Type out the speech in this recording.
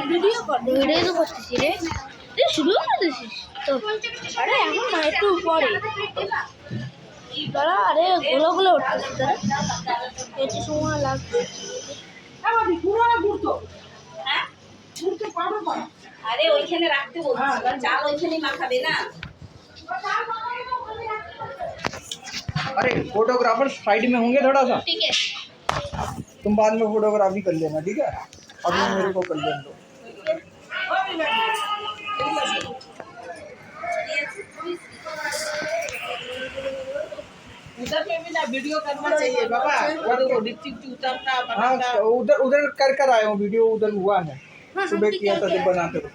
Video তো করতেছি রে, তুই শুরু করে দিছিস তো। আরে এখন না, একটু পরে দাঁড়া। আরে গোলা গোলা উঠতেছি, দাঁড়া একটু সময় লাগবে। अरे ওইখানে রাখতে বলছি, চাল ওইখানে মাখাবে না। अरे फोटोग्राफर साइड में होंगे थोड़ा सा, ठीक है, तुम बाद में फोटोग्राफी कर लेना, ठीक है? अभी मेरे को कर लेना दो। उधर पे भी ना वीडियो करना चाहिए बाबा, वो डिक्चिक उतरना हाँ बनाना। उधर उधर कर आए हूँ, वीडियो उधर हुआ है, सुबह किया था जब बनाते हो।